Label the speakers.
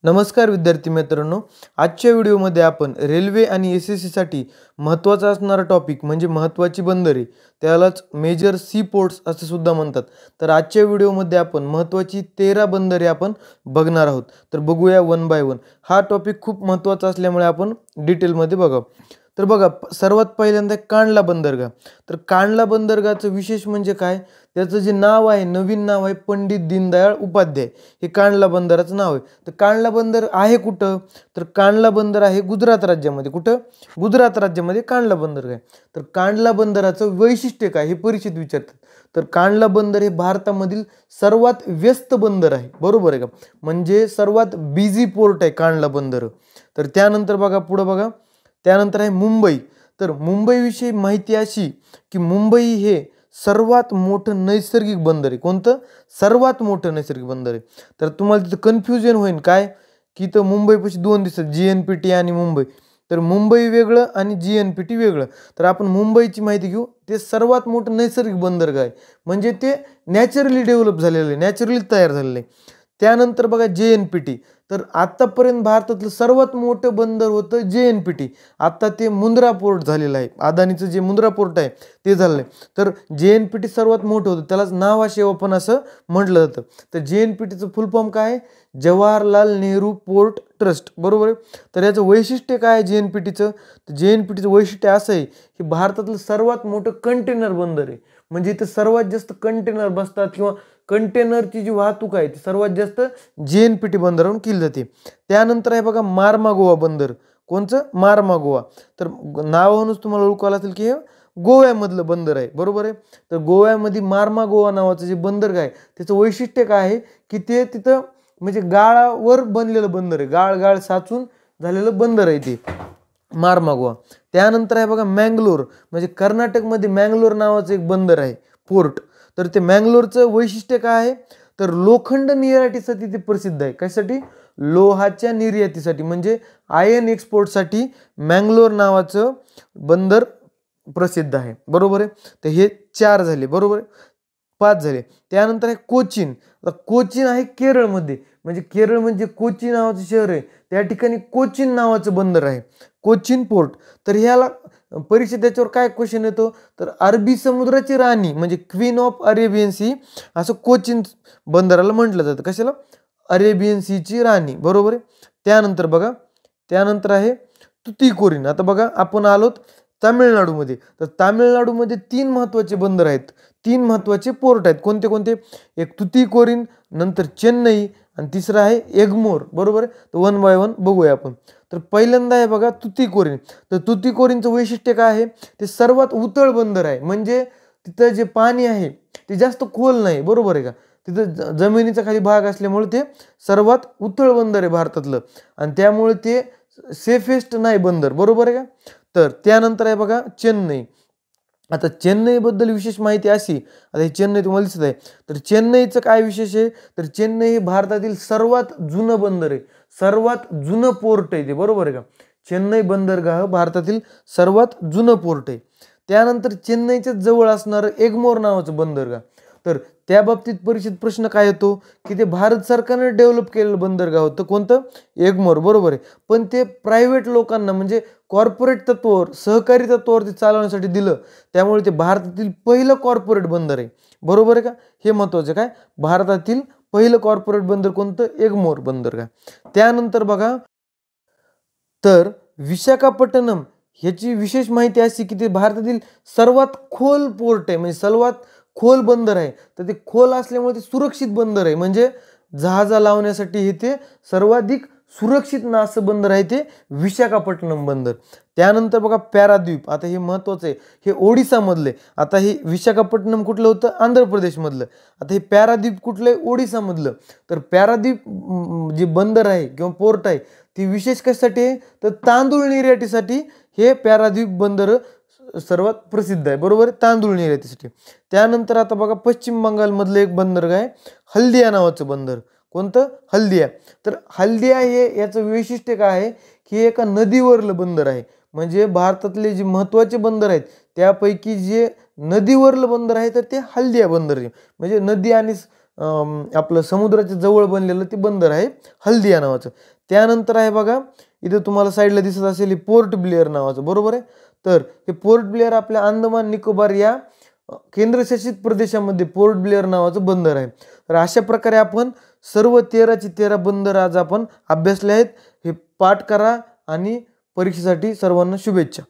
Speaker 1: नमस्कार विद्यार्थी मित्रांनो, आजच्या व्हिडिओमध्ये आपण रेल्वे आणि एस-एस-सीसाठी महत्त्वाचा असणारा टॉपिक म्हणजे महत्त्वाची बंदरे, त्यालाच मेजर सी पोर्ट्स असे सुद्धा म्हणतात. तर आजच्या व्हिडिओमध्ये आपण महत्त्वाची 13 बंदरे आपण बघणार आहोत. तर बघूया वन बाय वन. हा टॉपिक खूप महत्त्वाचा असल्यामुळे आपण डिटेलमध्ये बघावं. तर बघा, सर्वात पहिल्यांदा कांडला बंदरगाह. तर कांडला बंदरगाहचं विशेष म्हणजे काय, त्याचं जे नाव आहे, नवीन नाव आहे पंडित दीनदयाळ उपाध्याय, हे कांडला बंदराचं नाव आहे. तर कांडला बंदर आहे कुठं, तर कांडला बंदर आहे गुजरात राज्यामध्ये. कुठं, गुजरात राज्यामध्ये कांडला बंदर आहे. तर कांडला बंदराचं वैशिष्ट्य काय हे परीक्षेत विचारतात. तर कांडला बंदर हे भारतामधील सर्वात व्यस्त बंदर आहे, बरोबर आहे का, म्हणजे सर्वात बिझी पोर्ट आहे कांडला बंदर. तर त्यानंतर बघा, पुढं बघा, त्यानंतर आहे मुंबई. तर मुंबईविषयी माहिती अशी की मुंबई हे सर्वात मोठं नैसर्गिक बंदर आहे. कोणतं, सर्वात मोठं नैसर्गिक बंदर आहे. तर तुम्हाला तिथं कन्फ्युजन होईल काय, की इथं मुंबईपाशी दोन दिसतात, GNPT आणि मुंबई. तर मुंबई वेगळं आणि GNPT वेगळं. तर आपण मुंबईची माहिती घेऊ. ते सर्वात मोठं नैसर्गिक बंदरगाह आहे, म्हणजे ते नॅचरली डेव्हलप झालेलं आहे, नॅचरली तयार झालेलं आहे. त्यानंतर बघा JNPT. तर आत्तापर्यंत भारतातलं सर्वात मोठं बंदर होतं JNPT. आत्ता ते मुंद्रा पोर्ट झालेलं आहे, अदानीचं जे मुंद्रा पोर्ट आहे ते झालेलं आहे. तर JNPT सर्वात मोठं होतं, त्यालाच नावा शेवा पण असं म्हटलं जातं. तर JNPTचं फुल फॉर्म काय आहे, जवाहरलाल नेहरू पोर्ट ट्रस्ट, बरोबर आहे. तर याचं वैशिष्ट्य काय आहे JNPTचं, तर JNPTचं वैशिष्ट्य असं आहे की भारतातलं सर्वात मोठं कंटेनर बंदर आहे. म्हणजे इथं सर्वात जास्त कंटेनर बसतात किंवा कंटेनरची जी वाहतूक आहे ती सर्वात जास्त JNPT बंदरावरून केली जाते. त्यानंतर आहे बघा मार्मागोवा बंदर. कोणचं, मार्मागोवा. तर नावावरूनच तुम्हाला ओळखायला असेल की हे गोव्यामधलं बंदर आहे, बरोबर आहे. तर गोव्यामध्ये मार्मागोवा नावाचं जे बंदरगाह आहे त्याचं वैशिष्ट्य काय आहे की ते तिथं म्हणजे गाळावर बनलेलं बंदर आहे, गाळ साचून झालेलं बंदर आहे ते मार्मागोवा. त्यानंतर आहे बघा मँगलोर. म्हणजे कर्नाटकमध्ये मँगलोर नावाचं एक बंदर आहे, पोर्ट. तर ते मँगलोरचं वैशिष्ट्य काय आहे, तर लोखंड निर्यातीसाठी ते प्रसिद्ध आहे. कशासाठी, लोहाच्या निर्यातीसाठी, म्हणजे आयर्न एक्सपोर्टसाठी मँगलोर नावाचं बंदर प्रसिद्ध आहे, बरोबर आहे. तर हे 4 झाले, बरोबर आहे, 5 झाले. त्यानंतर आहे कोचीन. कोचीन आहे केरळमध्ये, म्हणजे केरळ म्हणजे कोची नावाचं शहर आहे, त्या ठिकाणी कोचीन नावाचं बंदर आहे, कोचीन पोर्ट. तर ह्याला परीक्षेत त्याच्यावर काय क्वेश्चन येतो, तर अरबी समुद्राची राणी म्हणजे क्वीन ऑफ अरेबियन सी असं कोचीन बंदराला म्हटलं जातं. कशाला, अरेबियन सीची राणी, बरोबर आहे. त्यानंतर बघा, त्यानंतर आहे तुतीकोरीन. आता बघा, आपण आलोत तामिळनाडूमध्ये. तर तामिळनाडूमध्ये 3 महत्त्वाचे बंदर आहेत, 3 महत्त्वाचे पोर्ट आहेत. कोणते कोणते, एक तुतीकोरीन, नंतर चेन्नई आणि तिसरं आहे एग्मोर, बरोबर आहे. तर वन बाय वन बघूया आपण. तर पहिल्यांदा आहे बघा तुतीकोरीन. तर तुतीकोरीनचं वैशिष्ट्य काय आहे, ते सर्वात उथळ बंदर आहे, म्हणजे तिथं जे पाणी आहे ते जास्त खोल नाही, बरोबर आहे का. तिथं जमिनीचा खाली भाग असल्यामुळे ते सर्वात उथळ बंदर आहे भारतातलं, आणि त्यामुळे ते सेफेस्ट नाही बंदर, बरोबर आहे का. तर त्यानंतर आहे बघा चेन्नई. आता चेन्नईबद्दल विशेष माहिती अशी, आता हे चेन्नई तुम्हाला दिसत आहे. तर चेन्नईचं काय विशेष आहे, तर चेन्नई हे भारतातील सर्वात जुनं बंदर आहे, सर्वात जुनं पोर्ट आहे ते, बरोबर आहे का. चेन्नई बंदरगाह भारतातील सर्वात जुनं पोर्ट आहे. त्यानंतर चेन्नईच्या जवळ असणारं एग्मोर नावाचं बंदरगाह. तर त्या बाबतीत परीक्षेत प्रश्न काय येतो की ते भारत सरकारने डेव्हलप केलेलं बंदरगाह होतं, कोणतं, एग्मोर, बरोबर आहे. पण ते प्रायव्हेट लोकांना म्हणजे कॉर्पोरेट तत्वावर, सहकारी तत्वावर ते चालवण्यासाठी दिलं, त्यामुळे ते भारतातील पहिलं कॉर्पोरेट बंदर आहे, बरोबर आहे का. हे महत्त्वाचं काय, भारतातील पहिलं कॉर्पोरेट बंदर कोणतं, एग्मोर बंदरगाह. त्यानंतर बघा, तर विशाखापट्टणम ह्याची विशेष माहिती अशी की ते भारतातील सर्वात खोल पोर्ट आहे, म्हणजे सर्वात खोल बंदर आहे. तर ते खोल असल्यामुळे ते सुरक्षित बंदर आहे, म्हणजे जहाजा लावण्यासाठी हे ते सर्वाधिक सुरक्षित असं बंदर आहे ते विशाखापट्टणम बंदर. त्यानंतर बघा पॅराद्वीप. आता हे महत्त्वाचं आहे, हे ओडिसामधले. आता हे विशाखापट्टणम कुठलं होतं, आंध्र प्रदेशमधलं. आता हे पॅराद्वीप कुठलं आहे, ओडिसामधलं. तर पॅराद्वीप जे बंदर आहे किंवा पोर्ट आहे ती विशेष कशासाठी आहे, तर तांदूळ निर्यातीसाठी हे पॅराद्वीप बंदर सर्वात प्रसिद्ध आहे, बरोबर, तांदूळ निर्यातीसाठी. त्यानंतर आता बघा पश्चिम बंगालमधलं एक बंदरगाह आहे हल्दिया नावाचं बंदर. कोणतं, हल्दिया. तर हल्दिया हे याचं वैशिष्ट्य काय आहे की एका नदीवरलं बंदर आहे, म्हणजे भारतातले जे महत्त्वाचे बंदर आहेत त्यापैकी जे नदीवरलं बंदर आहे तर ते हल्दिया बंदर आहे. म्हणजे नदी आणि आपलं समुद्राच्या जवळ बनलेलं ते बंदर आहे हल्दिया नावाचं. त्यानंतर आहे बघा, इथे तुम्हाला साईडला दिसत असेल हे पोर्ट ब्लेअर नावाचं, बरोबर आहे. तर हे पोर्ट ब्लेअर आपल्या अंदमान निकोबार या केंद्रशासित प्रदेशामध्ये पोर्ट ब्लेअर नावाचं बंदर आहे. तर अशा प्रकारे आपण सर्व 13ची 13 बंदर आज आपण अभ्यासले आहेत. हे पाठ करा आणि परीक्षेसाठी सर्वांना शुभेच्छा.